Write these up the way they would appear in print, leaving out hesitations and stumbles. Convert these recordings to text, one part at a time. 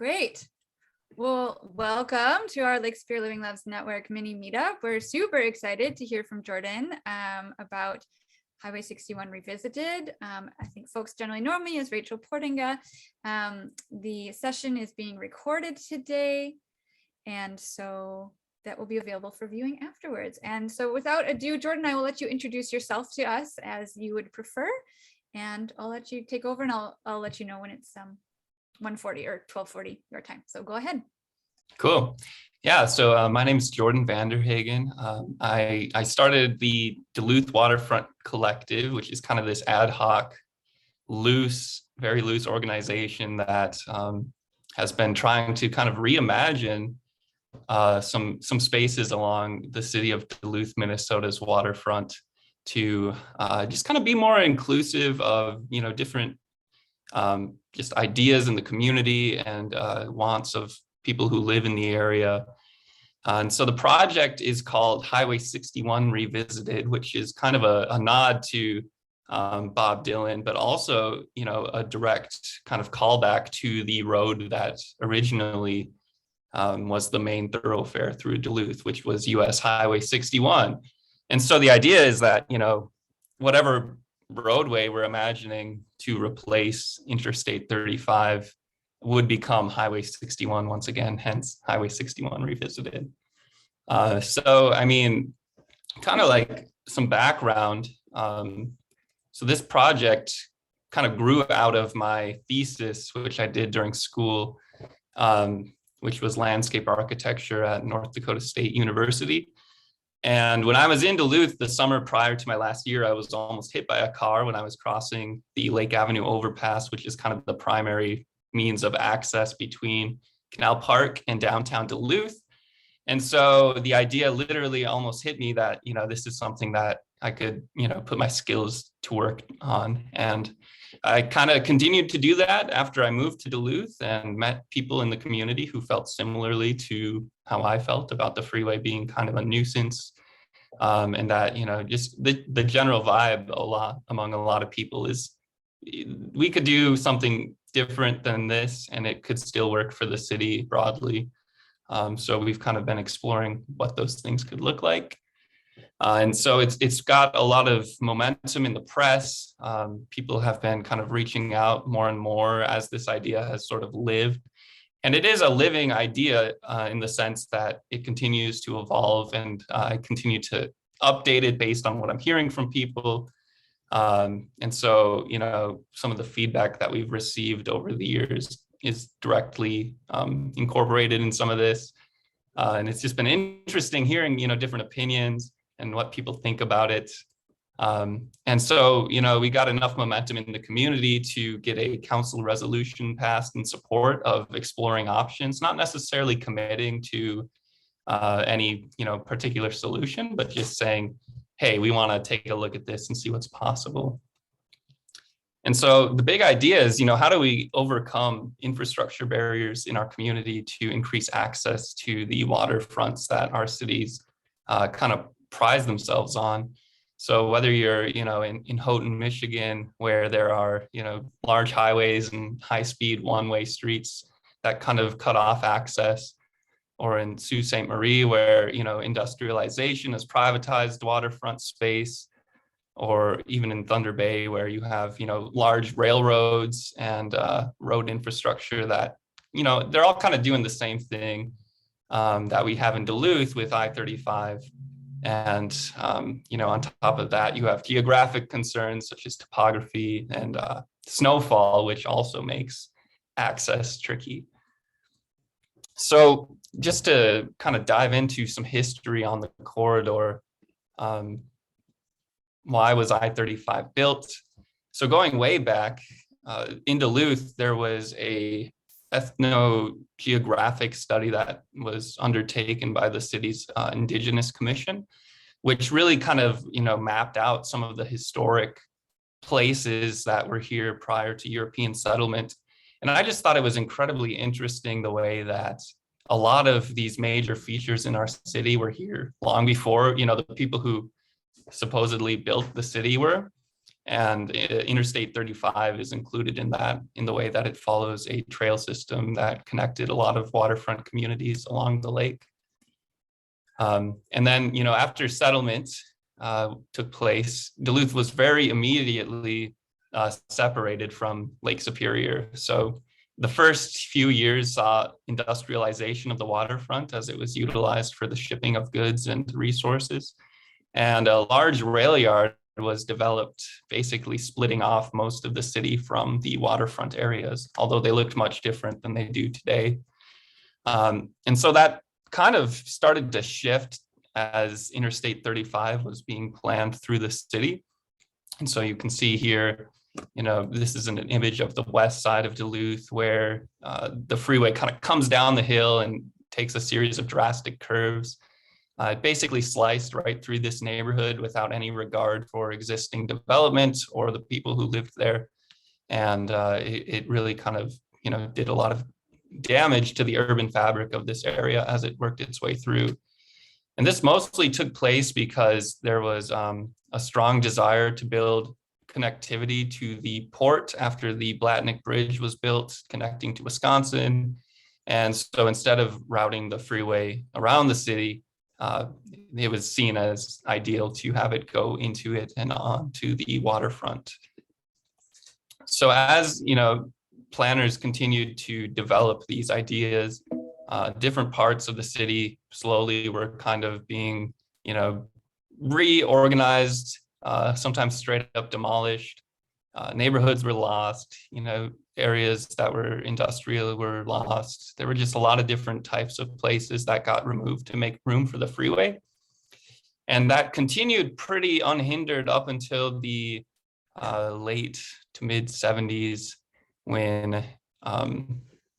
Great. Well, welcome to our Lake Superior Living Labs Network mini meetup. We're super excited to hear from Jordan about Highway 61 Revisited. I think folks generally know me as Rachel Portinga. The session is being recorded today, and so that will be available for viewing afterwards. And so without ado, Jordan, I will let you introduce yourself to us as you would prefer, and I'll let you take over, and I'll let you know when it's 1:40 or 12:40 your time. So go ahead. Cool. Yeah, so my name is Jordan Hagen. I started the Duluth Waterfront Collective, which is kind of this ad hoc, very loose organization that has been trying to kind of reimagine some spaces along the city of Duluth, Minnesota's waterfront to just kind of be more inclusive of, different just ideas in the community and wants of people who live in the area. And so the project is called Highway 61 Revisited, which is kind of a nod to Bob Dylan, but also, a direct kind of callback to the road that originally was the main thoroughfare through Duluth, which was US Highway 61. And so the idea is that, whatever roadway we're imagining to replace Interstate 35 would become Highway 61 once again, hence Highway 61 Revisited. So, kind of like some background. So this project kind of grew out of my thesis, which I did during school, which was landscape architecture at North Dakota State University. And when I was in Duluth the summer prior to my last year, I was almost hit by a car when I was crossing the Lake Avenue overpass, which is kind of the primary means of access between Canal Park and downtown Duluth. And so the idea literally almost hit me that, this is something that I could, put my skills to work on. And I kind of continued to do that after I moved to Duluth and met people in the community who felt similarly to how I felt about the freeway being kind of a nuisance. And that, just the general vibe among a lot of people is we could do something different than this and it could still work for the city broadly. So we've kind of been exploring what those things could look like. And so it's got a lot of momentum in the press. People have been kind of reaching out more and more as this idea has sort of lived. And it is a living idea in the sense that it continues to evolve, and I continue to update it based on what I'm hearing from people. And so, some of the feedback that we've received over the years is directly incorporated in some of this. And it's just been interesting hearing, different opinions and what people think about it. And so, we got enough momentum in the community to get a council resolution passed in support of exploring options, not necessarily committing to any, particular solution, but just saying, hey, we want to take a look at this and see what's possible. And so the big idea is, how do we overcome infrastructure barriers in our community to increase access to the waterfronts that our cities kind of prize themselves on? So whether you're, in Houghton, Michigan, where there are, large highways and high-speed one-way streets that kind of cut off access, or in Sault Ste. Marie, where, industrialization has privatized waterfront space, or even in Thunder Bay, where you have, large railroads and road infrastructure that, they're all kind of doing the same thing that we have in Duluth with I-35. And, on top of that, you have geographic concerns such as topography and snowfall, which also makes access tricky. So just to kind of dive into some history on the corridor, why was I-35 built? So going way back, in Duluth, there was a ethnogeographic study that was undertaken by the city's Indigenous Commission, which really kind of, mapped out some of the historic places that were here prior to European settlement. And I just thought it was incredibly interesting the way that a lot of these major features in our city were here long before, the people who supposedly built the city were. And Interstate 35 is included in that, in the way that it follows a trail system that connected a lot of waterfront communities along the lake. And then, after settlement took place, Duluth was very immediately separated from Lake Superior. So the first few years saw industrialization of the waterfront as it was utilized for the shipping of goods and resources. And a large rail yard was developed, basically splitting off most of the city from the waterfront areas, although they looked much different than they do today. And so that kind of started to shift as Interstate 35 was being planned through the city. And so you can see here, this is an image of the west side of Duluth, where the freeway kind of comes down the hill and takes a series of drastic curves. It basically sliced right through this neighborhood without any regard for existing development or the people who lived there. And it really kind of, did a lot of damage to the urban fabric of this area as it worked its way through. And this mostly took place because there was a strong desire to build connectivity to the port after the Blatnick Bridge was built, connecting to Wisconsin. And so instead of routing the freeway around the city, it was seen as ideal to have it go into it and on to the waterfront. So as, planners continued to develop these ideas, different parts of the city slowly were kind of being, reorganized, sometimes straight up demolished. Neighborhoods were lost, areas that were industrial were lost. There were just a lot of different types of places that got removed to make room for the freeway. And that continued pretty unhindered up until the late to mid 70s, when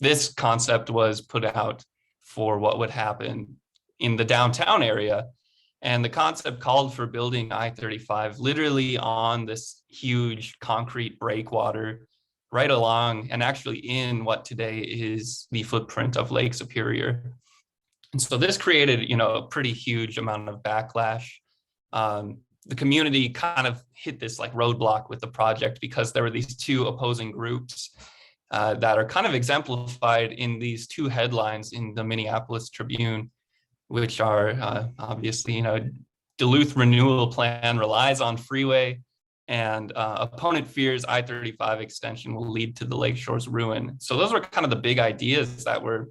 this concept was put out for what would happen in the downtown area. And the concept called for building I-35 literally on this huge concrete breakwater right along and actually in what today is the footprint of Lake Superior. And so this created, a pretty huge amount of backlash. The community kind of hit this like roadblock with the project because there were these two opposing groups that are kind of exemplified in these two headlines in the Minneapolis Tribune, which are obviously, Duluth renewal plan relies on freeway, and opponent fears I-35 extension will lead to the lakeshore's ruin. So those were kind of the big ideas that were,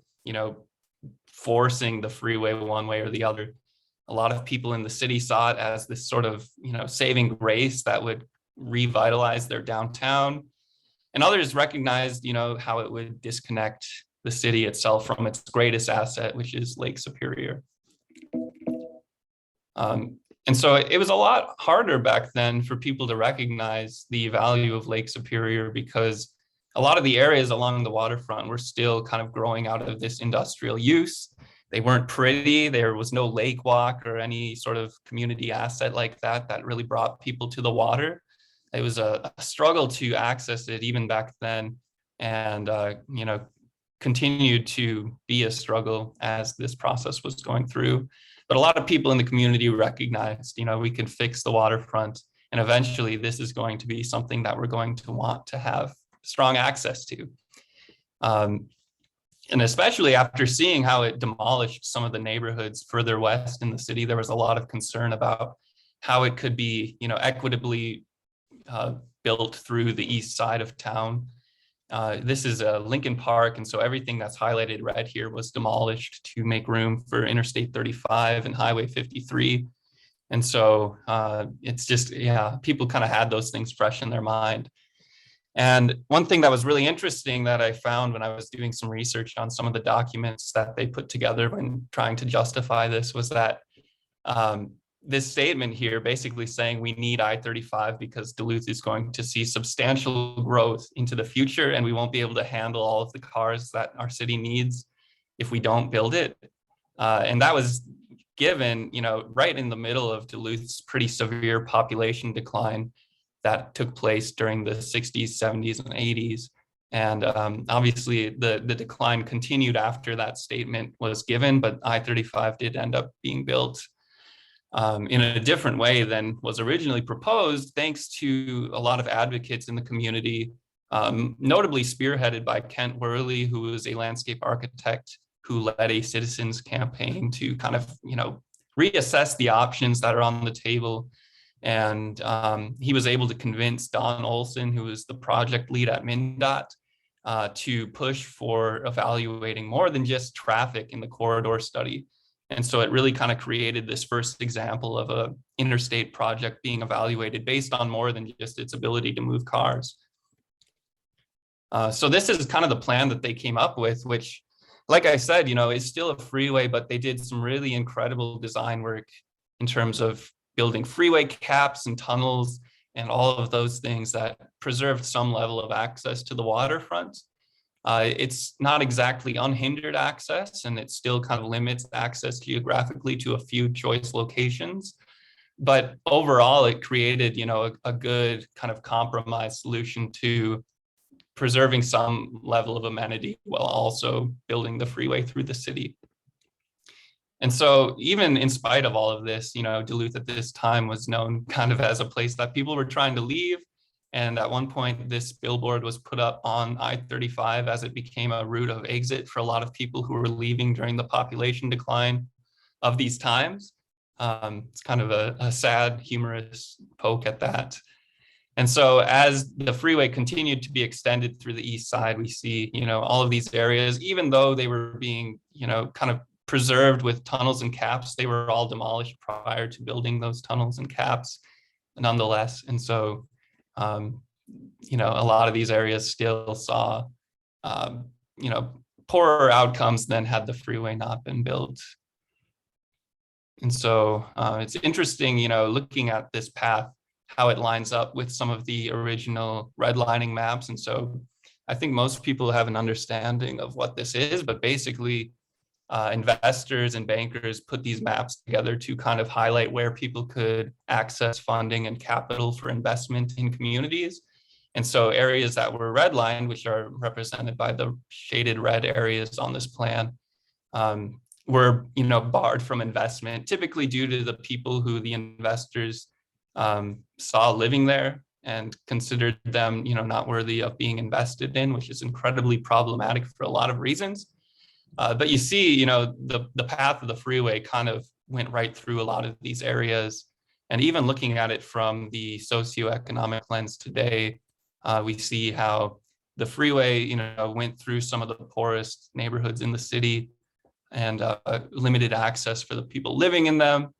forcing the freeway one way or the other. A lot of people in the city saw it as this sort of, saving grace that would revitalize their downtown. And others recognized, how it would disconnect the city itself from its greatest asset, which is Lake Superior. And so it was a lot harder back then for people to recognize the value of Lake Superior because a lot of the areas along the waterfront were still kind of growing out of this industrial use. They weren't pretty. There was no lake walk or any sort of community asset like that that really brought people to the water. It was a struggle to access it even back then, and continued to be a struggle as this process was going through. But a lot of people in the community recognized, we can fix the waterfront, and eventually this is going to be something that we're going to want to have strong access to. And especially after seeing how it demolished some of the neighborhoods further west in the city, there was a lot of concern about how it could be, equitably built through the east side of town. This is Lincoln Park, and so everything that's highlighted red here was demolished to make room for Interstate 35 and Highway 53. And so it's just, people kind of had those things fresh in their mind. And one thing that was really interesting that I found when I was doing some research on some of the documents that they put together when trying to justify this was that this statement here basically saying we need I-35 because Duluth is going to see substantial growth into the future and we won't be able to handle all of the cars that our city needs if we don't build it. And that was given, right in the middle of Duluth's pretty severe population decline that took place during the 60s, 70s, and 80s. And obviously the decline continued after that statement was given, but I-35 did end up being built. in a different way than was originally proposed, thanks to a lot of advocates in the community, notably spearheaded by Kent Worley, who was a landscape architect who led a citizens campaign to kind of, reassess the options that are on the table. And he was able to convince Don Olson, who was the project lead at MnDOT, to push for evaluating more than just traffic in the corridor study. And so it really kind of created this first example of a interstate project being evaluated based on more than just its ability to move cars. So this is kind of the plan that they came up with, which, like I said, is still a freeway, but they did some really incredible design work in terms of building freeway caps and tunnels and all of those things that preserved some level of access to the waterfront. It's not exactly unhindered access, and it still kind of limits access geographically to a few choice locations. But overall, it created, a good kind of compromise solution to preserving some level of amenity while also building the freeway through the city. And so even in spite of all of this, Duluth at this time was known kind of as a place that people were trying to leave. And at one point, this billboard was put up on I-35 as it became a route of exit for a lot of people who were leaving during the population decline of these times. It's kind of a sad, humorous poke at that. And so as the freeway continued to be extended through the east side, we see, all of these areas, even though they were being, kind of preserved with tunnels and caps, they were all demolished prior to building those tunnels and caps nonetheless. And so, a lot of these areas still saw, poorer outcomes than had the freeway not been built. And so it's interesting, looking at this path, how it lines up with some of the original redlining maps. And so I think most people have an understanding of what this is, but basically investors and bankers put these maps together to kind of highlight where people could access funding and capital for investment in communities. And so areas that were redlined, which are represented by the shaded red areas on this plan, were barred from investment, typically due to the people who the investors saw living there and considered them not worthy of being invested in, which is incredibly problematic for a lot of reasons. But you see, the path of the freeway kind of went right through a lot of these areas. And even looking at it from the socioeconomic lens today, we see how the freeway, went through some of the poorest neighborhoods in the city and limited access for the people living in them.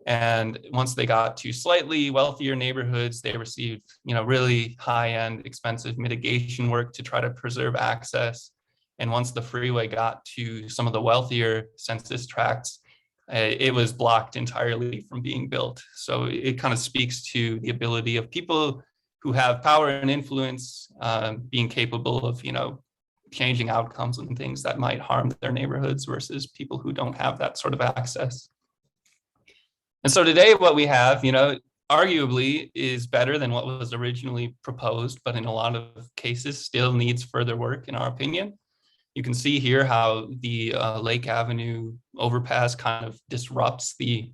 And once they got to slightly wealthier neighborhoods, they received, really high-end, expensive mitigation work to try to preserve access. And once the freeway got to some of the wealthier census tracts, it was blocked entirely from being built. So it kind of speaks to the ability of people who have power and influence being capable of, changing outcomes and things that might harm their neighborhoods versus people who don't have that sort of access. And so today what we have, arguably is better than what was originally proposed, but in a lot of cases still needs further work in our opinion. You can see here how the Lake Avenue overpass kind of disrupts the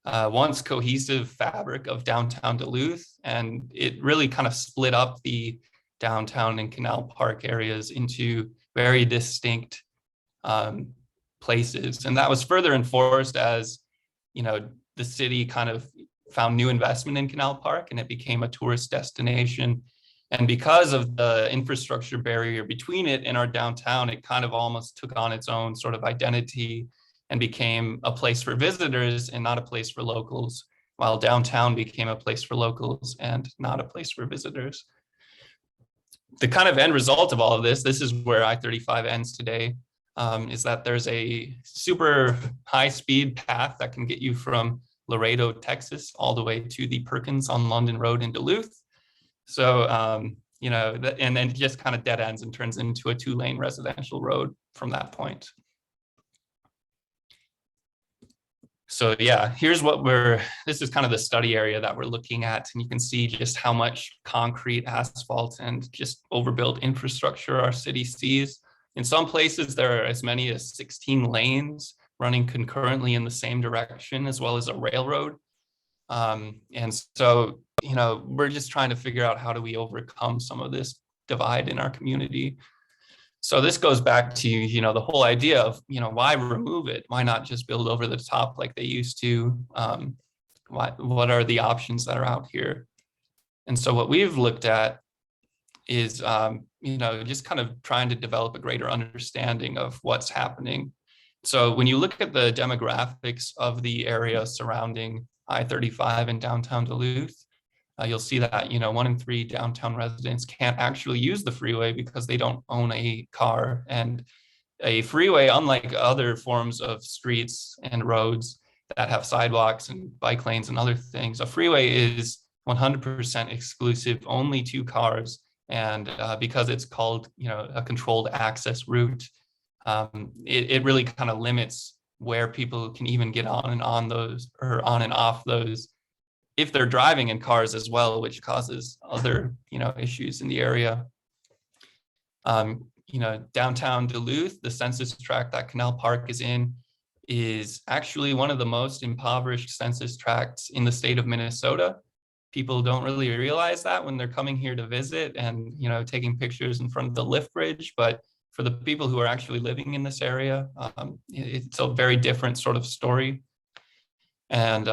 once cohesive fabric of downtown Duluth, and it really kind of split up the downtown and Canal Park areas into very distinct places. And that was further enforced as, the city kind of found new investment in Canal Park and it became a tourist destination. And because of the infrastructure barrier between it and our downtown, it kind of almost took on its own sort of identity and became a place for visitors and not a place for locals, while downtown became a place for locals and not a place for visitors. The kind of end result of all of this is where I-35 ends today, is that there's a super high-speed path that can get you from Laredo, Texas, all the way to the Perkins on London Road in Duluth. So, and then it just kind of dead ends and turns into a 2-lane residential road from that point. So yeah, here's what this is kind of the study area that we're looking at. And you can see just how much concrete, asphalt, and just overbuilt infrastructure our city sees. In some places, there are as many as 16 lanes running concurrently in the same direction, as well as a railroad. And so, we're just trying to figure out how do we overcome some of this divide in our community. So this goes back to, the whole idea of, why remove it? Why not just build over the top like they used to? What are the options that are out here? And so what we've looked at is, just kind of trying to develop a greater understanding of what's happening. So when you look at the demographics of the area surrounding I-35 in downtown Duluth, you'll see that, 1 in 3 downtown residents can't actually use the freeway because they don't own a car. And a freeway, unlike other forms of streets and roads that have sidewalks and bike lanes and other things, a freeway is 100% exclusive only to cars. And because it's called, a controlled access route, it really kind of limits where people can even get on and off those, if they're driving in cars as well, which causes other, issues in the area. Downtown Duluth, the census tract that Canal Park is in, is actually one of the most impoverished census tracts in the state of Minnesota. People don't really realize that when they're coming here to visit and, taking pictures in front of the lift bridge. But for the people who are actually living in this area, it's a very different sort of story. And,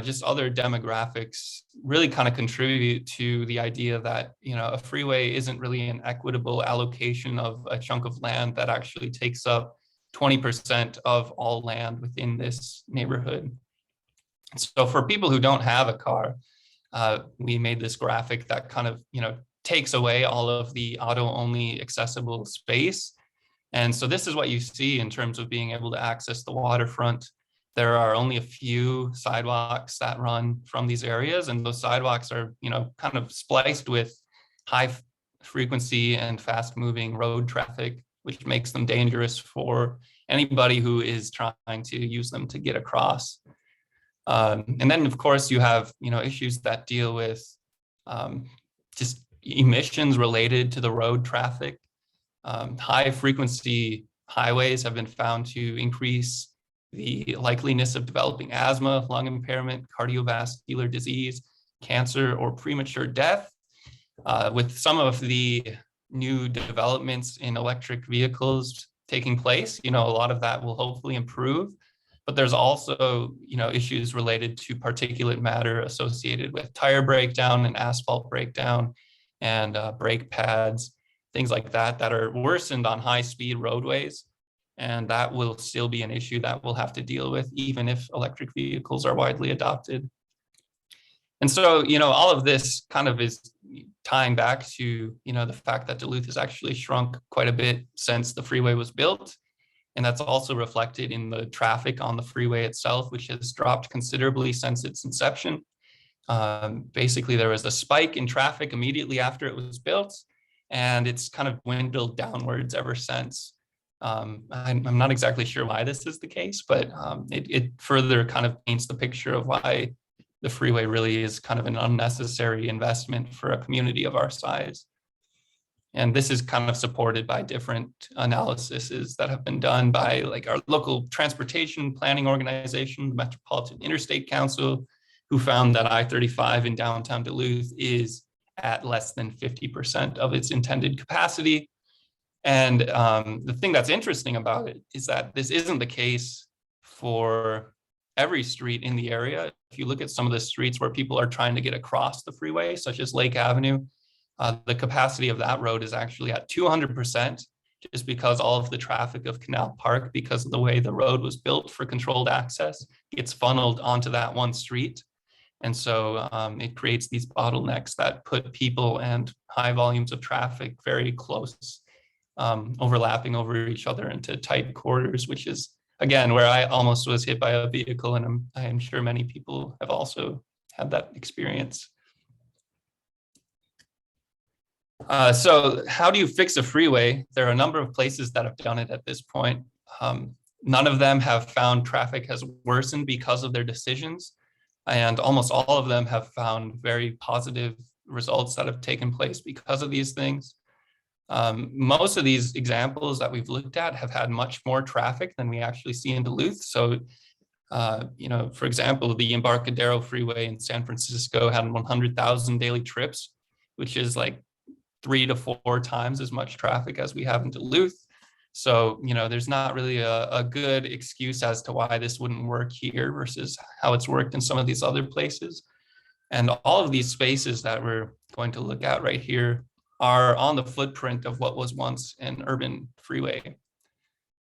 just other demographics really kind of contribute to the idea that, a freeway isn't really an equitable allocation of a chunk of land that actually takes up 20% of all land within this neighborhood. So for people who don't have a car, we made this graphic that kind of, takes away all of the auto-only accessible space. And so this is what you see in terms of being able to access the waterfront. There are only a few sidewalks that run from these areas, and those sidewalks are, kind of spliced with high frequency and fast moving road traffic, which makes them dangerous for anybody who is trying to use them to get across. And then, of course, you have, issues that deal with just emissions related to the road traffic. High frequency highways have been found to increase the likeliness of developing asthma, lung impairment, cardiovascular disease, cancer, or premature death. With some of the new developments in electric vehicles taking place, a lot of that will hopefully improve. But there's also, issues related to particulate matter associated with tire breakdown and asphalt breakdown and brake pads, things like that, that are worsened on high-speed roadways. And that will still be an issue that we'll have to deal with, even if electric vehicles are widely adopted. And so, all of this kind of is tying back to, the fact that Duluth has actually shrunk quite a bit since the freeway was built. And that's also reflected in the traffic on the freeway itself, which has dropped considerably since its inception. Basically, there was a spike in traffic immediately after it was built, and it's kind of dwindled downwards ever since. I'm not exactly sure why this is the case, but it further kind of paints the picture of why the freeway really is kind of an unnecessary investment for a community of our size. And this is kind of supported by different analyses that have been done by our local transportation planning organization, the Metropolitan Interstate Council, who found that I-35 in downtown Duluth is at less than 50% of its intended capacity. And the thing that's interesting about it is that this isn't the case for every street in the area. If you look at some of the streets where people are trying to get across the freeway, such as Lake Avenue, the capacity of that road is actually at 200%, just because all of the traffic of Canal Park, because of the way the road was built for controlled access, gets funneled onto that one street. And so it creates these bottlenecks that put people and high volumes of traffic very close, overlapping over each other into tight quarters, which is, again, where I almost was hit by a vehicle. And I am sure many people have also had that experience. So how do you fix a freeway? There are a number of places that have done it at this point. None of them have found traffic has worsened because of their decisions. And almost all of them have found very positive results that have taken place because of these things. Most of these examples that we've looked at have had much more traffic than we actually see in Duluth. So, for example, the Embarcadero Freeway in San Francisco had 100,000 daily trips, which is like 3 to 4 times as much traffic as we have in Duluth. So, there's not really a good excuse as to why this wouldn't work here versus how it's worked in some of these other places. And all of these spaces that we're going to look at right here are on the footprint of what was once an urban freeway.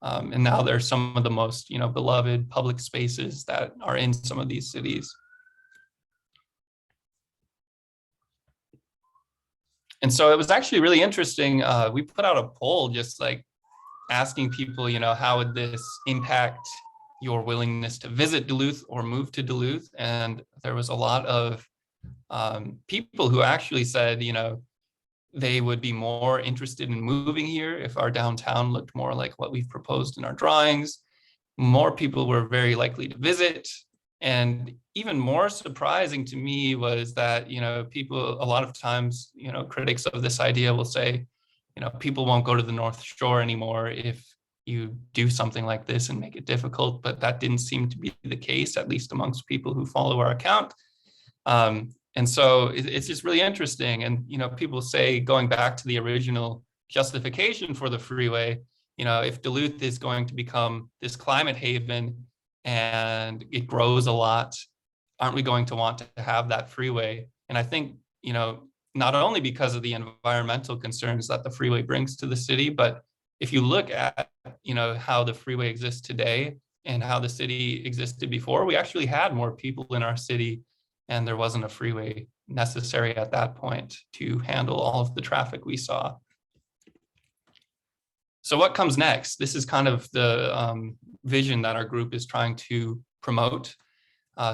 And now they're some of the most, beloved public spaces that are in some of these cities. And so it was actually really interesting. We put out a poll just like asking people, how would this impact your willingness to visit Duluth or move to Duluth? And there was a lot of people who actually said, they would be more interested in moving here if our downtown looked more like what we've proposed in our drawings. More people were very likely to visit. And even more surprising to me was that, people, a lot of times, critics of this idea will say, people won't go to the North Shore anymore if you do something like this and make it difficult. But that didn't seem to be the case, at least amongst people who follow our account. And so it's just really interesting. And, people say, going back to the original justification for the freeway, if Duluth is going to become this climate haven and it grows a lot, aren't we going to want to have that freeway? And I think, not only because of the environmental concerns that the freeway brings to the city, but if you look at, how the freeway exists today and how the city existed before, we actually had more people in our city, and there wasn't a freeway necessary at that point to handle all of the traffic we saw. So what comes next? This is kind of the vision that our group is trying to promote.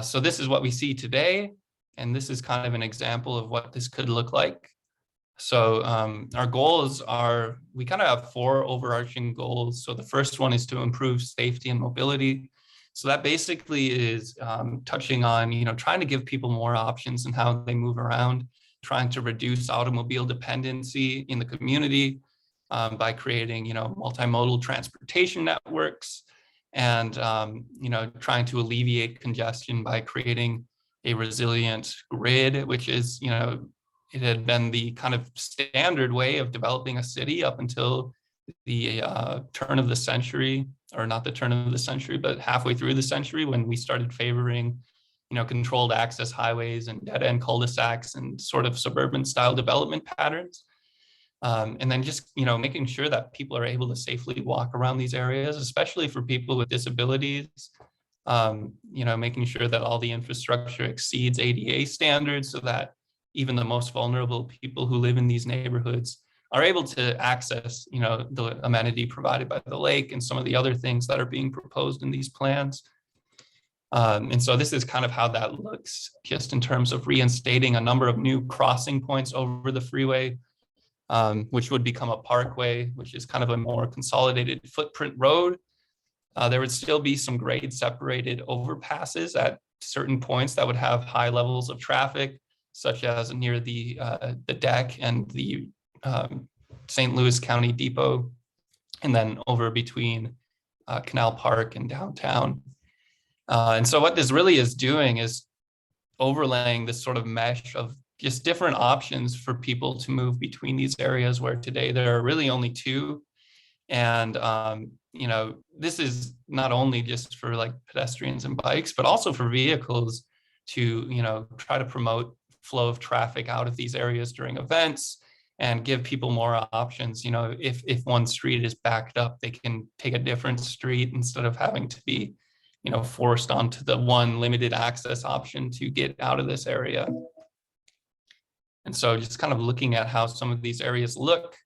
So this is what we see today, and this is kind of an example of what this could look like. So our goals are, we kind of have 4 overarching goals. So the first one is to improve safety and mobility. So that basically is touching on, trying to give people more options in how they move around, trying to reduce automobile dependency in the community by creating, multimodal transportation networks, and, trying to alleviate congestion by creating a resilient grid, which is, it had been the kind of standard way of developing a city up until the turn of the century, or not the turn of the century, but halfway through the century, when we started favoring, controlled access highways and dead-end cul-de-sacs and sort of suburban style development patterns. And then just, making sure that people are able to safely walk around these areas, especially for people with disabilities, making sure that all the infrastructure exceeds ADA standards so that even the most vulnerable people who live in these neighborhoods are able to access, the amenity provided by the lake and some of the other things that are being proposed in these plans. And so this is kind of how that looks, just in terms of reinstating a number of new crossing points over the freeway, which would become a parkway, which is kind of a more consolidated footprint road. There would still be some grade separated overpasses at certain points that would have high levels of traffic, such as near the deck and the St. Louis County Depot, and then over between Canal Park and downtown. And so what this really is doing is overlaying this sort of mesh of just different options for people to move between these areas, where today there are really only 2. And, this is not only just for like pedestrians and bikes, but also for vehicles to, try to promote flow of traffic out of these areas during events and give people more options. If one street is backed up, they can take a different street instead of having to be, forced onto the one limited access option to get out of this area. And so just kind of looking at how some of these areas look,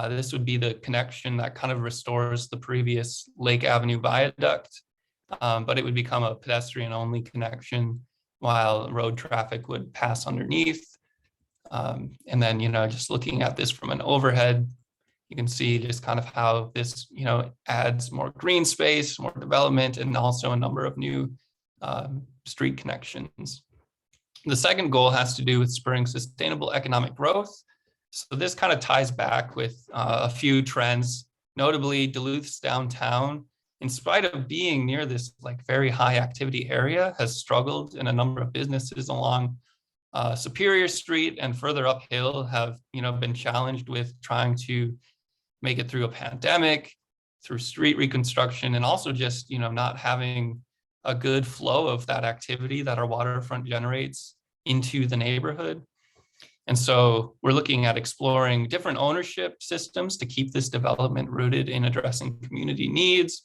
this would be the connection that kind of restores the previous Lake Avenue viaduct, but it would become a pedestrian only connection while road traffic would pass underneath. And then, just looking at this from an overhead, you can see just kind of how this, adds more green space, more development, and also a number of new street connections. The second goal has to do with spurring sustainable economic growth. So this kind of ties back with a few trends, notably Duluth's downtown, in spite of being near this like very high activity area, has struggled, and a number of businesses along Superior Street and further uphill have been challenged with trying to make it through a pandemic, through street reconstruction, and also just not having a good flow of that activity that our waterfront generates into the neighborhood. And so we're looking at exploring different ownership systems to keep this development rooted in addressing community needs,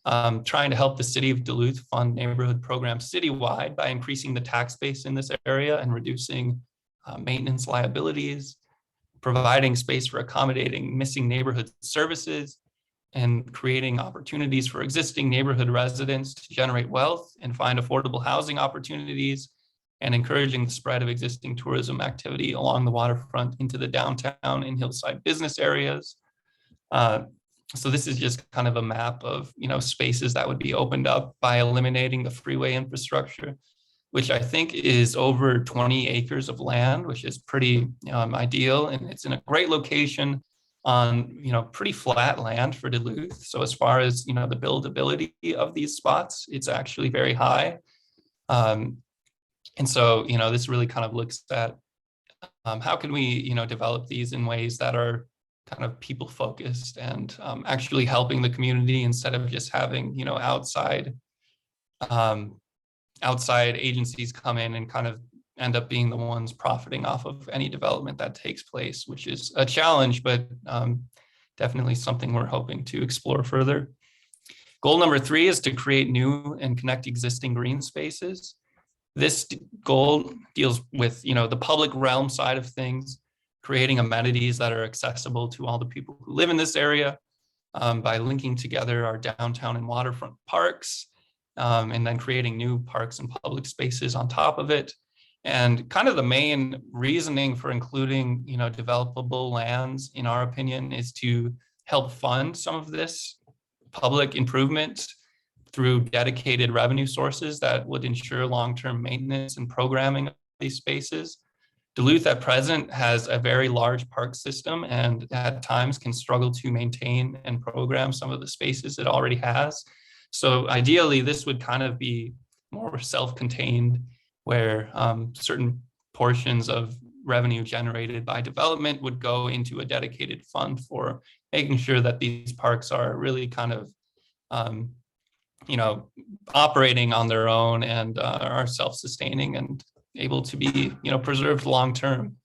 trying to help the city of Duluth fund neighborhood programs citywide by increasing the tax base in this area and reducing maintenance liabilities, providing space for accommodating missing neighborhood services, and creating opportunities for existing neighborhood residents to generate wealth and find affordable housing opportunities, and encouraging the spread of existing tourism activity along the waterfront into the downtown and hillside business areas. So this is just kind of a map of spaces that would be opened up by eliminating the freeway infrastructure, which I think is over 20 acres of land, which is pretty ideal, and it's in a great location on pretty flat land for Duluth. So as far as the buildability of these spots, it's actually very high. And so, this really kind of looks at how can we, develop these in ways that are kind of people focused and actually helping the community instead of just having, outside agencies come in and kind of end up being the ones profiting off of any development that takes place, which is a challenge, but definitely something we're hoping to explore further. Goal number 3 is to create new and connect existing green spaces. This goal deals with, the public realm side of things, creating amenities that are accessible to all the people who live in this area by linking together our downtown and waterfront parks, and then creating new parks and public spaces on top of it. And kind of the main reasoning for including, developable lands, in our opinion, is to help fund some of this public improvement through dedicated revenue sources that would ensure long-term maintenance and programming of these spaces. Duluth at present has a very large park system and at times can struggle to maintain and program some of the spaces it already has. So ideally, this would kind of be more self-contained, where certain portions of revenue generated by development would go into a dedicated fund for making sure that these parks are really kind of operating on their own and are self-sustaining and able to be, preserved long-term.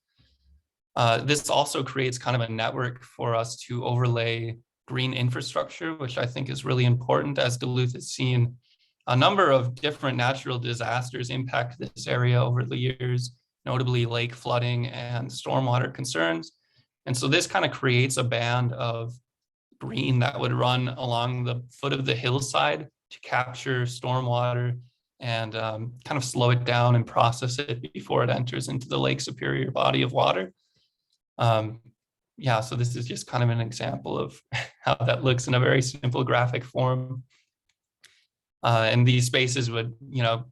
This also creates kind of a network for us to overlay green infrastructure, which I think is really important, as Duluth has seen a number of different natural disasters impact this area over the years, notably lake flooding and stormwater concerns. And so this kind of creates a band of green that would run along the foot of the hillside to capture stormwater and kind of slow it down and process it before it enters into the Lake Superior body of water. So this is just kind of an example of how that looks in a very simple graphic form. And these spaces would,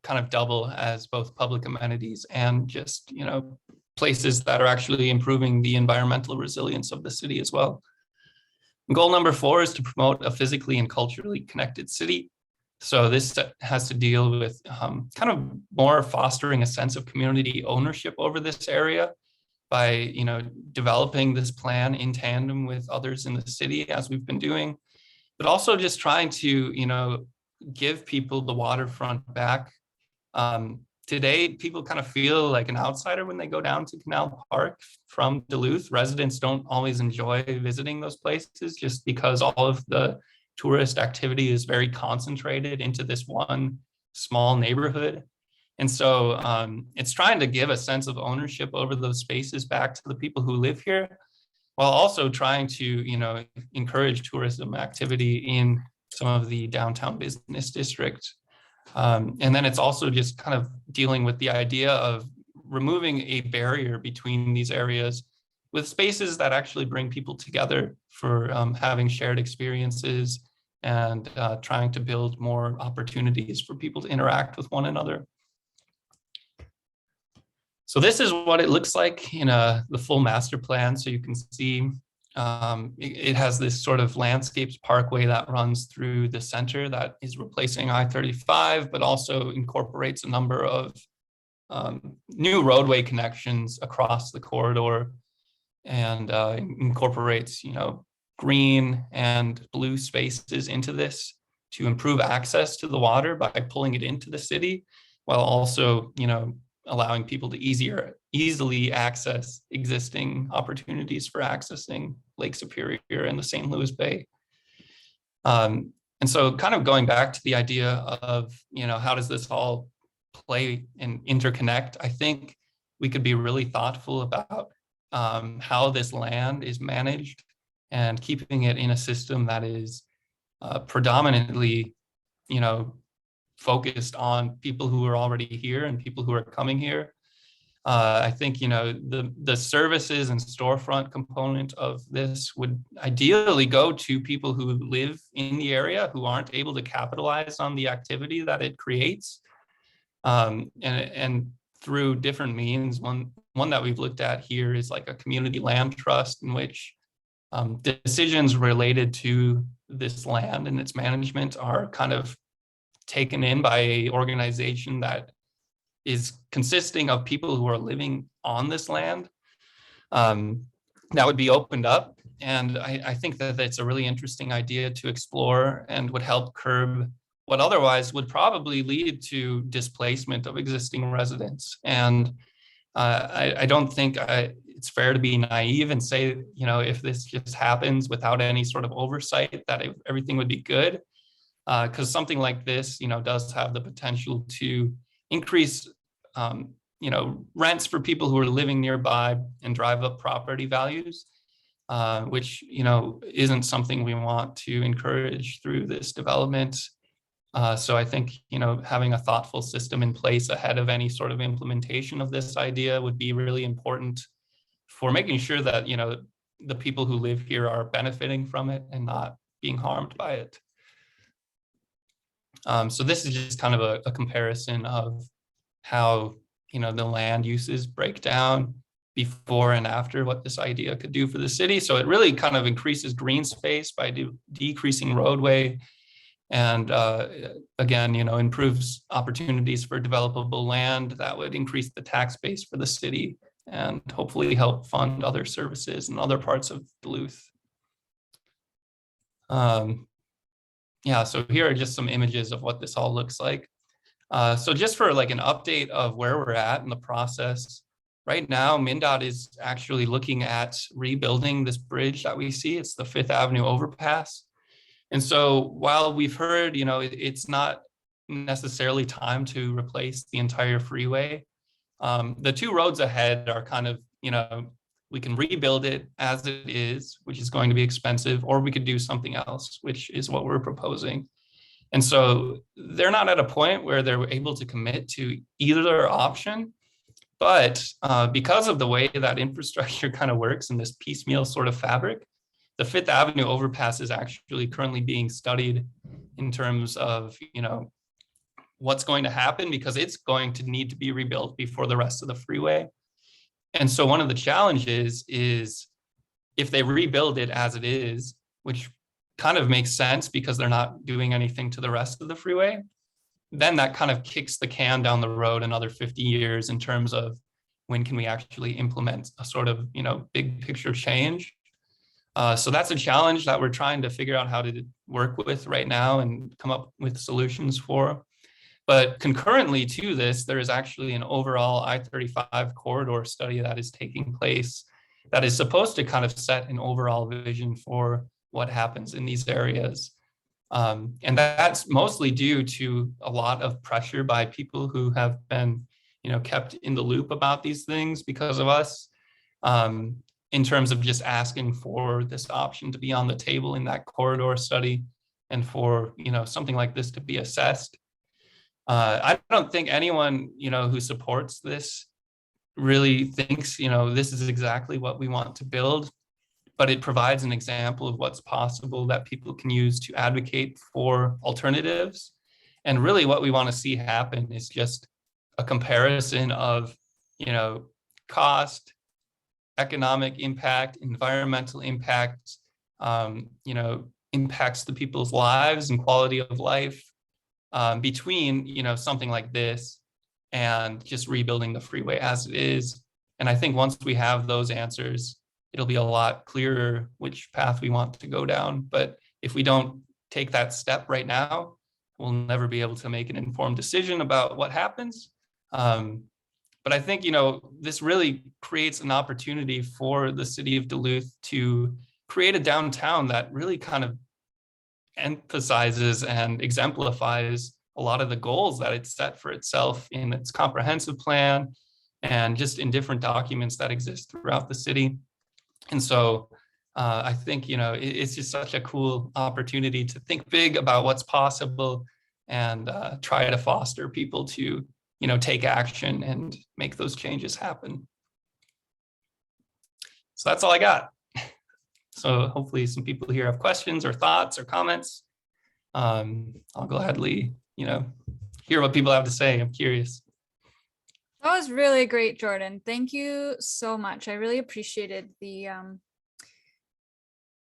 kind of double as both public amenities and just, places that are actually improving the environmental resilience of the city as well. Goal number 4 is to promote a physically and culturally connected city. So this has to deal with kind of more fostering a sense of community ownership over this area by, developing this plan in tandem with others in the city, as we've been doing, but also just trying to, give people the waterfront back. Today, people kind of feel like an outsider when they go down to Canal Park from Duluth. Residents don't always enjoy visiting those places just because all of the tourist activity is very concentrated into this one small neighborhood. And so it's trying to give a sense of ownership over those spaces back to the people who live here, while also trying to, encourage tourism activity in some of the downtown business district. And then it's also just kind of dealing with the idea of removing a barrier between these areas with spaces that actually bring people together for having shared experiences and trying to build more opportunities for people to interact with one another. So this is what it looks like in the full master plan. So you can see it has this sort of landscapes parkway that runs through the center that is replacing I-35, but also incorporates a number of new roadway connections across the corridor, and incorporates, green and blue spaces into this to improve access to the water by pulling it into the city, while also, allowing people to easily access existing opportunities for accessing Lake Superior and the St. Louis Bay. And so kind of going back to the idea of, how does this all play and interconnect? I think we could be really thoughtful about how this land is managed and keeping it in a system that is predominantly, focused on people who are already here and people who are coming here. I think, the services and storefront component of this would ideally go to people who live in the area who aren't able to capitalize on the activity that it creates. And through different means, one that we've looked at here is like a community land trust, in which decisions related to this land and its management are kind of taken in by an organization that is consisting of people who are living on this land. That would be opened up. And I think that it's a really interesting idea to explore and would help curb what otherwise would probably lead to displacement of existing residents. And I don't think it's fair to be naive and say, if this just happens without any sort of oversight, that everything would be good. Because something like this, does have the potential to increase, rents for people who are living nearby and drive up property values, which, isn't something we want to encourage through this development. So I think, having a thoughtful system in place ahead of any sort of implementation of this idea would be really important for making sure that, the people who live here are benefiting from it and not being harmed by it. So this is just kind of a comparison of how, the land uses break down before and after what this idea could do for the city. So it really kind of increases green space by decreasing roadway, and again, improves opportunities for developable land that would increase the tax base for the city and hopefully help fund other services in other parts of Duluth. Yeah, so here are just some images of what this all looks like. So just for like an update of where we're at in the process, right now, MnDOT is actually looking at rebuilding this bridge that we see. It's the Fifth Avenue overpass. And so while we've heard, it's not necessarily time to replace the entire freeway, the two roads ahead are kind of, we can rebuild it as it is, which is going to be expensive, or we could do something else, which is what we're proposing. And so they're not at a point where they're able to commit to either option, but because of the way that infrastructure kind of works in this piecemeal sort of fabric, the Fifth Avenue overpass is actually currently being studied in terms of, what's going to happen, because it's going to need to be rebuilt before the rest of the freeway. And so one of the challenges is if they rebuild it as it is, which kind of makes sense because they're not doing anything to the rest of the freeway, then that kind of kicks the can down the road another 50 years in terms of when can we actually implement a sort of, big picture change. So that's a challenge that we're trying to figure out how to work with right now and come up with solutions for. But concurrently to this, there is actually an overall I-35 corridor study that is taking place that is supposed to kind of set an overall vision for what happens in these areas. And that's mostly due to a lot of pressure by people who have been, kept in the loop about these things because of us, in terms of just asking for this option to be on the table in that corridor study and for, something like this to be assessed. I don't think anyone, who supports this really thinks, this is exactly what we want to build, but it provides an example of what's possible that people can use to advocate for alternatives. And really what we want to see happen is just a comparison of, cost, economic impact, environmental impact, impacts the people's lives and quality of life between, something like this and just rebuilding the freeway as it is. And I think once we have those answers, it'll be a lot clearer which path we want to go down. But if we don't take that step right now, we'll never be able to make an informed decision about what happens. But I think, this really creates an opportunity for the city of Duluth to create a downtown that really kind of emphasizes and exemplifies a lot of the goals that it's set for itself in its comprehensive plan and just in different documents that exist throughout the city. And so I think, it's just such a cool opportunity to think big about what's possible and try to foster people to, take action and make those changes happen. So that's all I got. So hopefully some people here have questions or thoughts or comments. I'll gladly, hear what people have to say. I'm curious. That was really great, Jordan. Thank you so much. I really appreciated the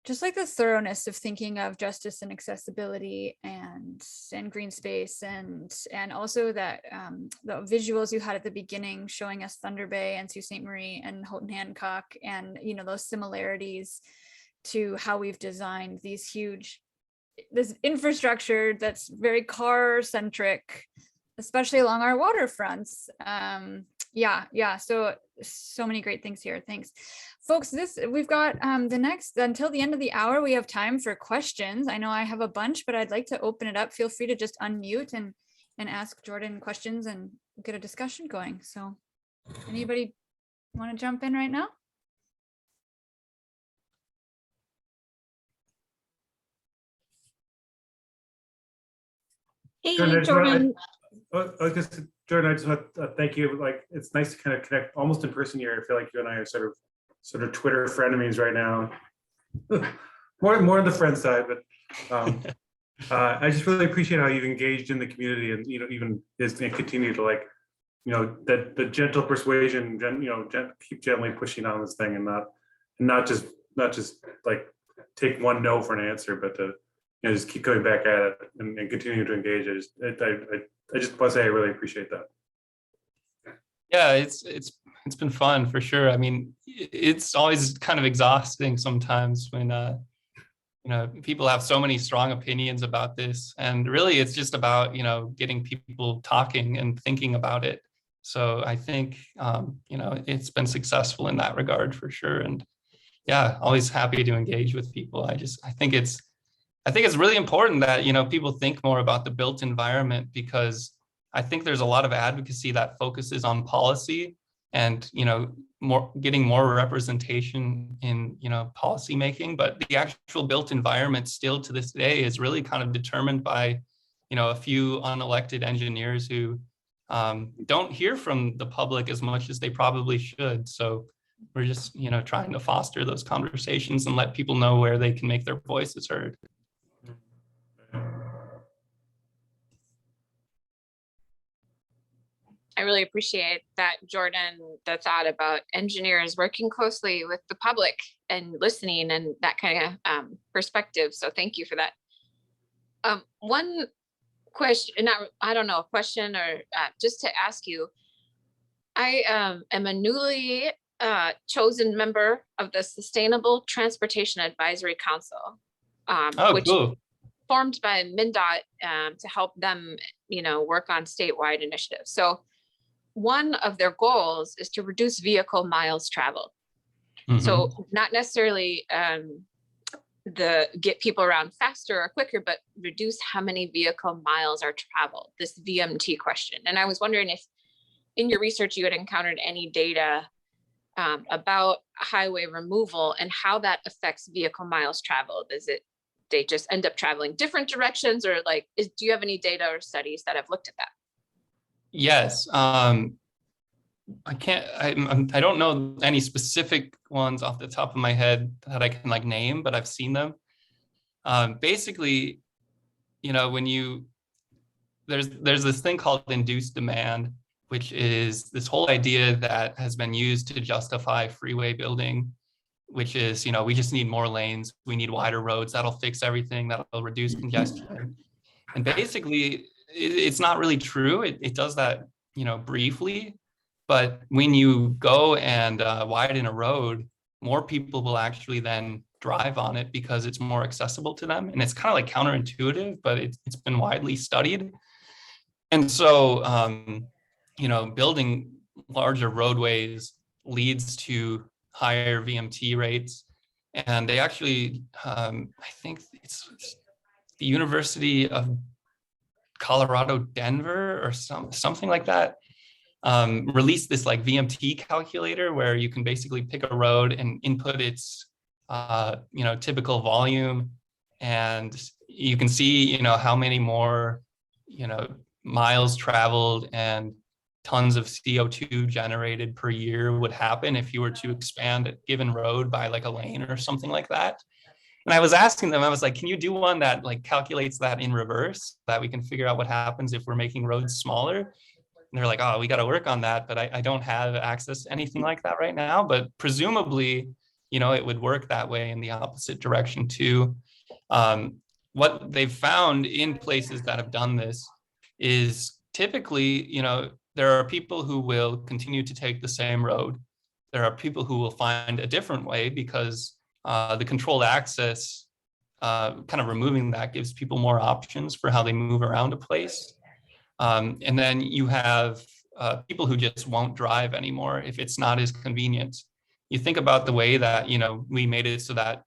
just like the thoroughness of thinking of justice and accessibility and green space and also that the visuals you had at the beginning showing us Thunder Bay and Sault Ste. Marie and Houghton Hancock and those similarities to how we've designed this infrastructure that's very car centric, especially along our waterfronts. So many great things here. Thanks, folks. We've got until the end of the hour, we have time for questions. I know I have a bunch, but I'd like to open it up. Feel free to just unmute and ask Jordan questions and get a discussion going. So anybody want to jump in right now? Hey, Jordan. Jordan, I just want to thank you. Like, it's nice to kind of connect almost in person here. I feel like you and I are sort of Twitter frenemies right now. more on the friend side, but I just really appreciate how you've engaged in the community and even is going to continue to that the gentle persuasion, keep gently pushing on this thing and not just like take one no for an answer, but to just keep going back at it and continue to engage. I just want to say I really appreciate that. Yeah, it's been fun for sure. I mean, it's always kind of exhausting sometimes when people have so many strong opinions about this, and really it's just about getting people talking and thinking about it. So I think it's been successful in that regard for sure. And yeah, always happy to engage with people. I think it's really important that people think more about the built environment, because I think there's a lot of advocacy that focuses on policy and getting more representation in policy making, but the actual built environment still to this day is really kind of determined by a few unelected engineers who don't hear from the public as much as they probably should. So we're just trying to foster those conversations and let people know where they can make their voices heard. I really appreciate that, Jordan, the thought about engineers working closely with the public and listening and that kind of perspective. So thank you for that. One question, I don't know, a question or just to ask you, I am a newly chosen member of the Sustainable Transportation Advisory Council, which cool. Formed by MnDOT to help them, work on statewide initiatives. So one of their goals is to reduce vehicle miles traveled. Mm-hmm. So not necessarily get people around faster or quicker, but reduce how many vehicle miles are traveled, this VMT question. And I was wondering if in your research you had encountered any data about highway removal and how that affects vehicle miles traveled. Is it they just end up traveling different directions, or do you have any data or studies that have looked at that? Yes. I don't know any specific ones off the top of my head that I can name, but I've seen them. Basically, when there's this thing called induced demand, which is this whole idea that has been used to justify freeway building, which is, we just need more lanes, we need wider roads, that'll fix everything, that'll reduce congestion. And basically, it's not really true. It does that, briefly, but when you go and widen a road, more people will actually then drive on it because it's more accessible to them. And it's kind of like counterintuitive, but it's been widely studied. And so, building larger roadways leads to higher VMT rates. And they actually, I think it's the University of Colorado, Denver, or something like that, released this like VMT calculator where you can basically pick a road and input its typical volume, and you can see how many more miles traveled and tons of CO2 generated per year would happen if you were to expand a given road by like a lane or something like that. And I was asking them, I was like, can you do one that like calculates that in reverse so that we can figure out what happens if we're making roads smaller? And they're like, oh, we got to work on that, but I don't have access to anything like that right now. But presumably, it would work that way in the opposite direction too. What they've found in places that have done this is typically, there are people who will continue to take the same road. There are people who will find a different way because the controlled access, kind of removing that gives people more options for how they move around a place. And then you have people who just won't drive anymore if it's not as convenient. You think about the way that, we made it so that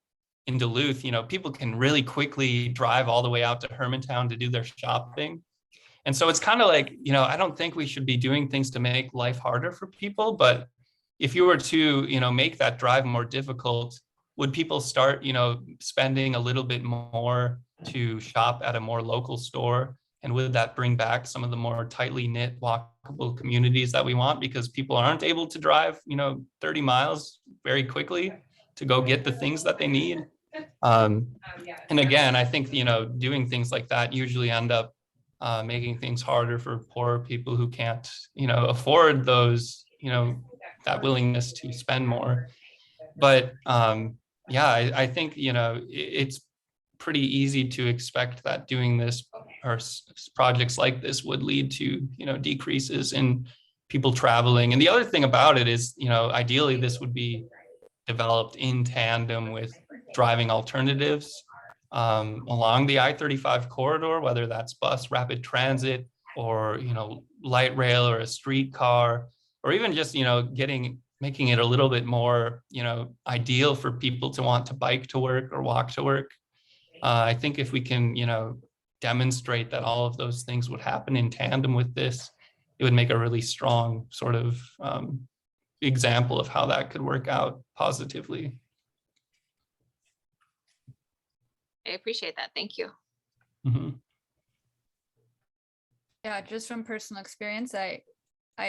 in Duluth, people can really quickly drive all the way out to Hermantown to do their shopping. And so it's kind of like, I don't think we should be doing things to make life harder for people, but if you were to, make that drive more difficult, would people start, spending a little bit more to shop at a more local store? And would that bring back some of the more tightly knit, walkable communities that we want? Because people aren't able to drive, 30 miles very quickly to go get the things that they need. And again, I think, doing things like that usually end up making things harder for poor people who can't, afford those, that willingness to spend more. But I think, it's pretty easy to expect that doing this or projects like this would lead to, decreases in people traveling. And the other thing about it is, ideally this would be developed in tandem with driving alternatives along the I-35 corridor, whether that's bus, rapid transit, or, light rail or a streetcar, or even just, making it a little bit more, ideal for people to want to bike to work or walk to work. I think if we can, demonstrate that all of those things would happen in tandem with this, it would make a really strong sort of example of how that could work out positively. I appreciate that. Thank you. Mm-hmm. Yeah, just from personal experience, I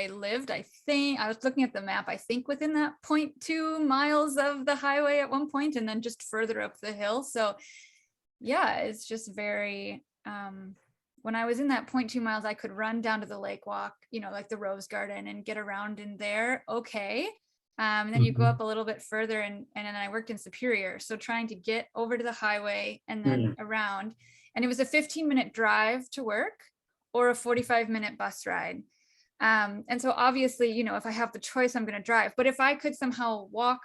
lived, I was looking at the map, I think within that 0.2 miles of the highway at one point, and then just further up the hill. So yeah, it's just very, when I was in that 0.2 miles, I could run down to the lake walk, like the Rose Garden, and get around in there. Okay. And then you go up a little bit further, and then I worked in Superior. So trying to get over to the highway and then around, and it was a 15-minute drive to work or a 45-minute bus ride. And so obviously, if I have the choice, I'm going to drive. But if I could somehow walk,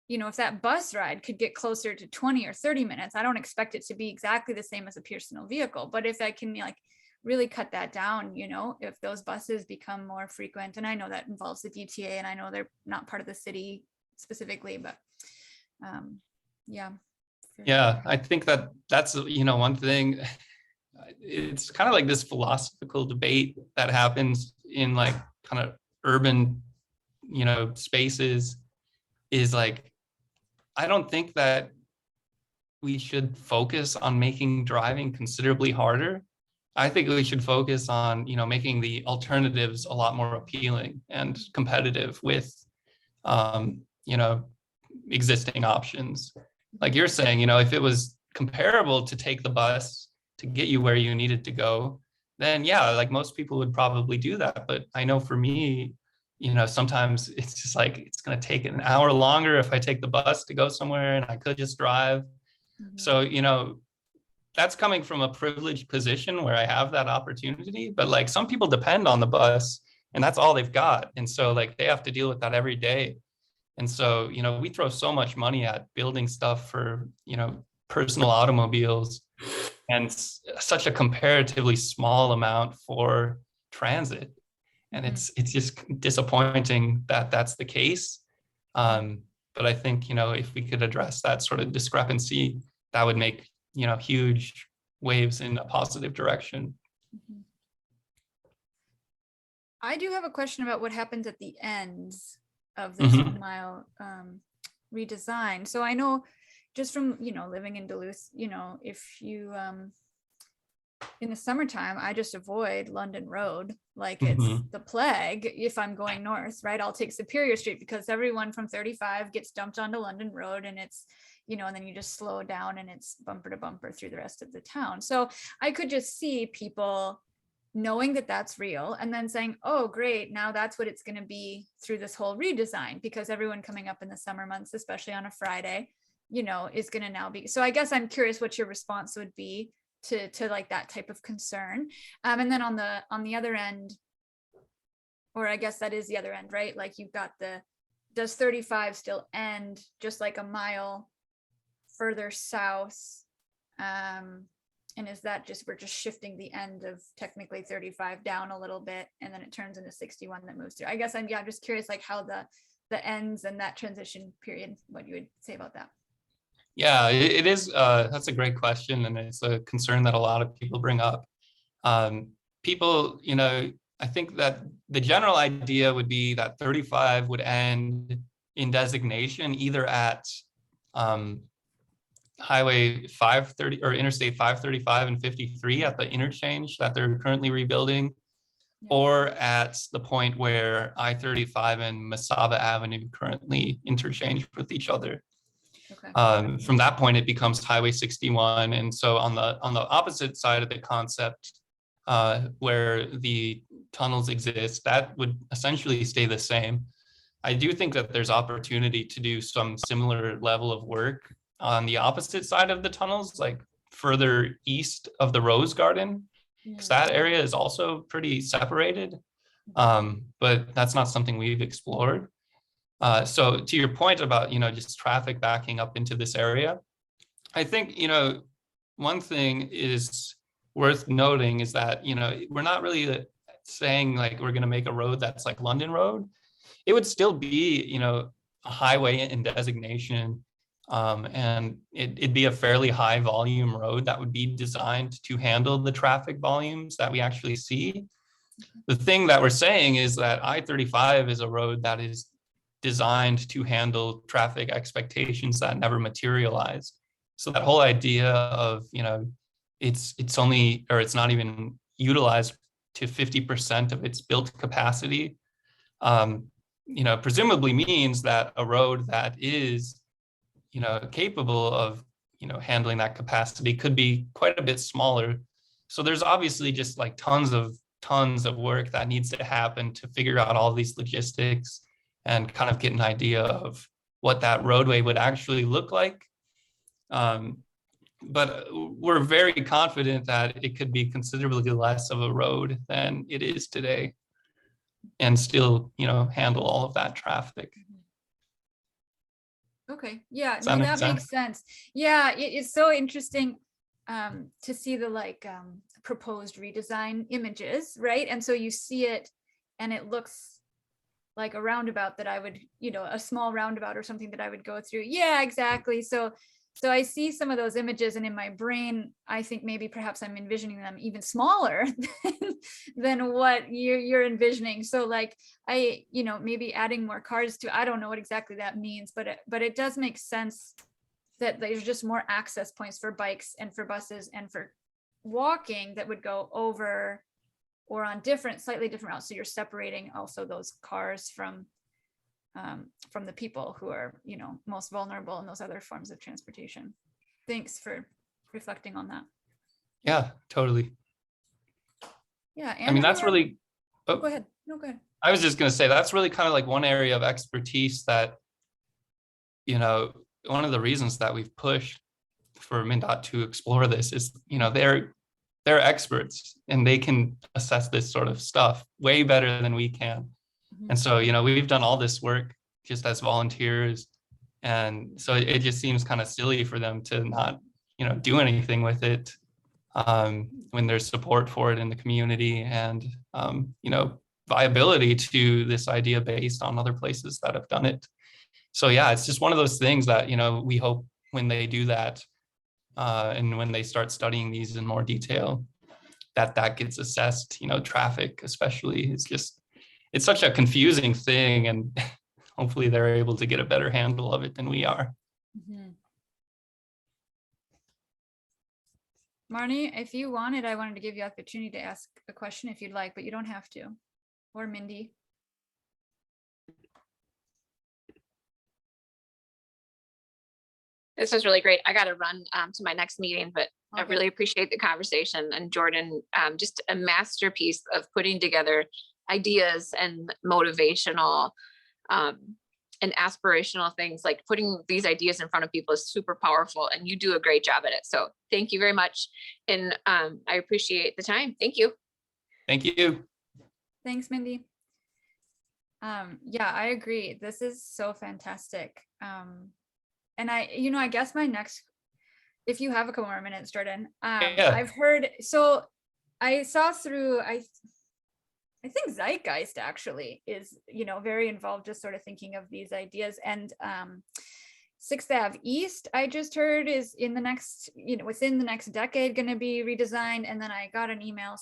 if that bus ride could get closer to 20 or 30 minutes, I don't expect it to be exactly the same as a personal vehicle. But if I can really cut that down, if those buses become more frequent, and I know that involves the DTA, and I know they're not part of the city specifically, but yeah. Yeah, I think that's, one thing. It's kind of like this philosophical debate that happens in like kind of urban, spaces, is like, I don't think that we should focus on making driving considerably harder. I think we should focus on, making the alternatives a lot more appealing and competitive with, existing options. Like you're saying, if it was comparable to take the bus to get you where you needed to go, then yeah, like most people would probably do that. But I know for me, you know, sometimes it's just like, it's going to take an hour longer if I take the bus to go somewhere and I could just drive. So, you know, that's coming from a privileged position where I have that opportunity, but like some people depend on the bus and that's all they've got. And so like they have to deal with that every day. And so, you know, we throw so much money at building stuff for, you know, personal automobiles and such a comparatively small amount for transit. And it's just disappointing that that's the case. But I think, you know, if we could address that sort of discrepancy, that would make, you know, huge waves in a positive direction. I do have a question about what happens at the ends of this mile redesign. So I know just from, you know, living in Duluth, you know, if you in the summertime, I just avoid London Road like it's the plague. If I'm going north, right, I'll take Superior Street because everyone from 35 gets dumped onto London Road, and it's, you know, and then you just slow down and it's bumper to bumper through the rest of the town. So I could just see people knowing that that's real and then saying, oh, great, now that's what it's going to be through this whole redesign, because everyone coming up in the summer months, especially on a Friday, you know, is going to now be. So I guess I'm curious what your response would be to like that type of concern. And then on the other end, or I guess that is the other end, right? Like you've got does 35 still end just like a mile further south? And is that just, we're just shifting the end of technically 35 down a little bit, and then it turns into 61 that moves through? I guess I'm just curious, like how the ends and that transition period, what you would say about that. Yeah, it is. That's a great question. And it's a concern that a lot of people bring up. People, you know, I think that the general idea would be that 35 would end in designation either at Highway 530 or Interstate 535 and 53 at the interchange that they're currently rebuilding, or at the point where I-35 and Mesaba Avenue currently interchange with each other. Okay. From that point, it becomes Highway 61. And so on the opposite side of the concept, where the tunnels exist, that would essentially stay the same. I do think that there's opportunity to do some similar level of work on the opposite side of the tunnels, like further east of the Rose Garden, because that area is also pretty separated. But that's not something we've explored. So to your point about, you know, just traffic backing up into this area, I think, you know, one thing is worth noting is that, you know, we're not really saying like we're going to make a road that's like London Road. It would still be, you know, a highway in designation, and it'd be a fairly high volume road that would be designed to handle the traffic volumes that we actually see. The thing that we're saying is that I-35 is a road that is designed to handle traffic expectations that never materialized. So that whole idea of, you know, it's only, or it's not even utilized to 50% of its built capacity, you know, presumably means that a road that is, you know, capable of, you know, handling that capacity could be quite a bit smaller. So there's obviously just like tons of work that needs to happen to figure out all these logistics and kind of get an idea of what that roadway would actually look like. But we're very confident that it could be considerably less of a road than it is today and still, you know, handle all of that traffic. Okay, yeah, no, that makes sense. Yeah, it's so interesting to see the like proposed redesign images, right? And so you see it and it looks like a roundabout that I would, you know, a small roundabout or something that I would go through. Yeah, exactly. So I see some of those images, and in my brain, I think maybe perhaps I'm envisioning them even smaller than what you're envisioning. So like I, you know, maybe adding more cars to, I don't know what exactly that means, but it does make sense that there's just more access points for bikes and for buses and for walking that would go over or on slightly different routes. So you're separating also those cars from the people who are, you know, most vulnerable in those other forms of transportation. Thanks for reflecting on that. Yeah, totally. Yeah. I mean, that's really, Go ahead. No, go ahead. I was just going to say, that's really kind of like one area of expertise that, one of the reasons that we've pushed for MnDOT to explore this is, they're experts and they can assess this sort of stuff way better than we can. And so, we've done all this work just as volunteers. And so it just seems kind of silly for them to not, do anything with it when there's support for it in the community and, viability to this idea based on other places that have done it. So yeah, it's just one of those things that, we hope when they do that and when they start studying these in more detail, that gets assessed, traffic especially. It's such a confusing thing, and hopefully they're able to get a better handle of it than we are. Marnie, if you wanted, I wanted to give you the opportunity to ask a question if you'd like, but you don't have to. Or Mindy. This was really great. I got to run to my next meeting, but I Okay. really appreciate the conversation. And Jordan, just a masterpiece of putting together ideas and motivational and aspirational things. Like putting these ideas in front of people is super powerful, and you do a great job at it. So thank you very much. And I appreciate the time. Thank you. Thank you. Thanks, Mindy. Yeah, I agree. This is so fantastic. And I guess my next, if you have a couple more minutes, Jordan, Yeah. I've heard, so I saw through, I think Zeitgeist actually is, very involved, just sort of thinking of these ideas. And 6th Ave East, I just heard is in the next, within the next decade going to be redesigned. And then I got an email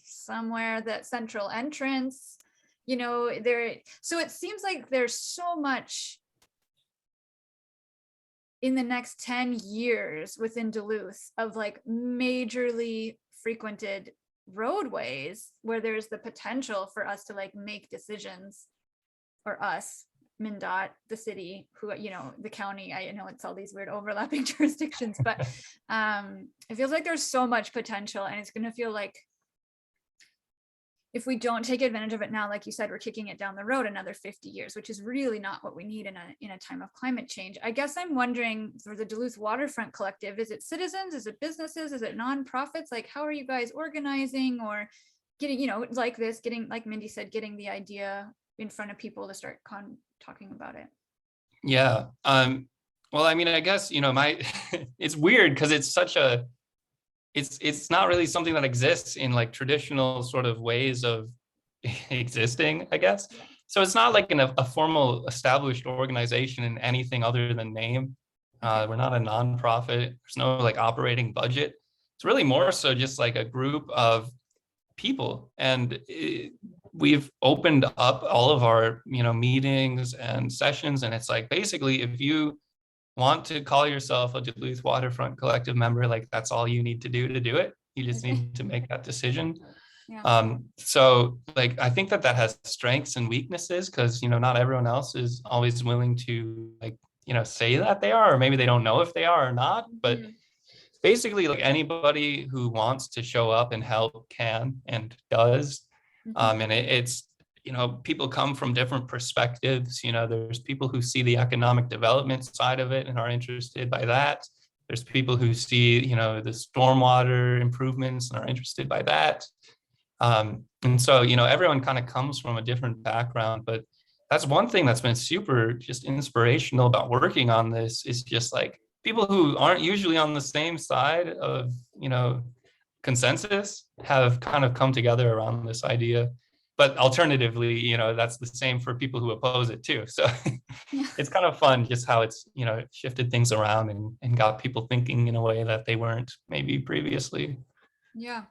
somewhere that Central Entrance, there, so it seems like there's so much in the next 10 years within Duluth of like majorly frequented roadways where there's the potential for us to like make decisions, or us, MnDOT, the city, who, the county. I know it's all these weird overlapping jurisdictions, but it feels like there's so much potential, and it's going to feel like if we don't take advantage of it now, like you said, we're kicking it down the road another 50 years, which is really not what we need in a time of climate change. I guess I'm wondering, for the Duluth Waterfront Collective, is it citizens, is it businesses, is it nonprofits? Like, how are you guys organizing or getting, like this, getting, like Mindy said, getting the idea in front of people to start talking about it? Yeah. Well, I mean, I guess, it's weird because it's such a, it's not really something that exists in like traditional sort of ways of existing, I guess. So it's not like a formal established organization in anything other than name. We're not a nonprofit. There's no like operating budget. It's really more so just like a group of people. And we've opened up all of our, meetings and sessions. And it's like, basically, if you want to call yourself a Duluth Waterfront Collective member, like that's all you need to do it. You just need to make that decision. Yeah. So like, I think that has strengths and weaknesses because, not everyone else is always willing to like, say that they are, or maybe they don't know if they are or not. But basically, like anybody who wants to show up and help can and does. And it's, people come from different perspectives. There's people who see the economic development side of it and are interested by that. There's people who see, the stormwater improvements and are interested by that. And so, everyone kind of comes from a different background, but that's one thing that's been super just inspirational about working on this is just like people who aren't usually on the same side of, consensus have kind of come together around this idea. But alternatively, that's the same for people who oppose it too. So it's kind of fun just how it's, shifted things around and got people thinking in a way that they weren't maybe previously. Yeah.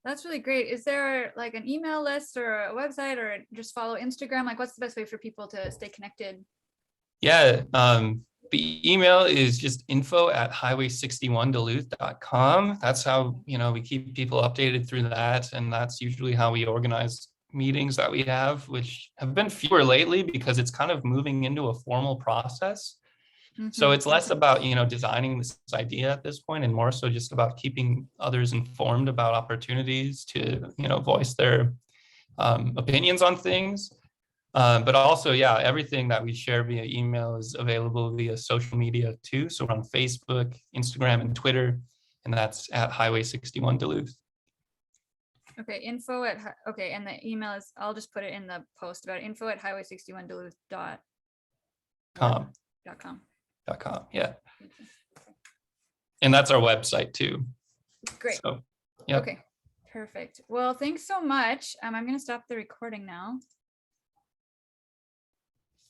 That's really great. Is there like an email list or a website, or just follow Instagram? Like, what's the best way for people to stay connected? Yeah. The email is just info@highway61duluth.com. That's how, we keep people updated through that. And that's usually how we organize meetings that we have, which have been fewer lately because it's kind of moving into a formal process. So it's less about, designing this idea at this point and more so just about keeping others informed about opportunities to, voice their opinions on things. But also, yeah, everything that we share via email is available via social media too. So we're on Facebook, Instagram, and Twitter, and that's at Highway 61 Duluth. Okay, and the email is, I'll just put it in the post about info@highway61duluth.com. .com, yeah. And that's our website too. Great. So, yeah. Okay, perfect. Well, thanks so much. I'm going to stop the recording now.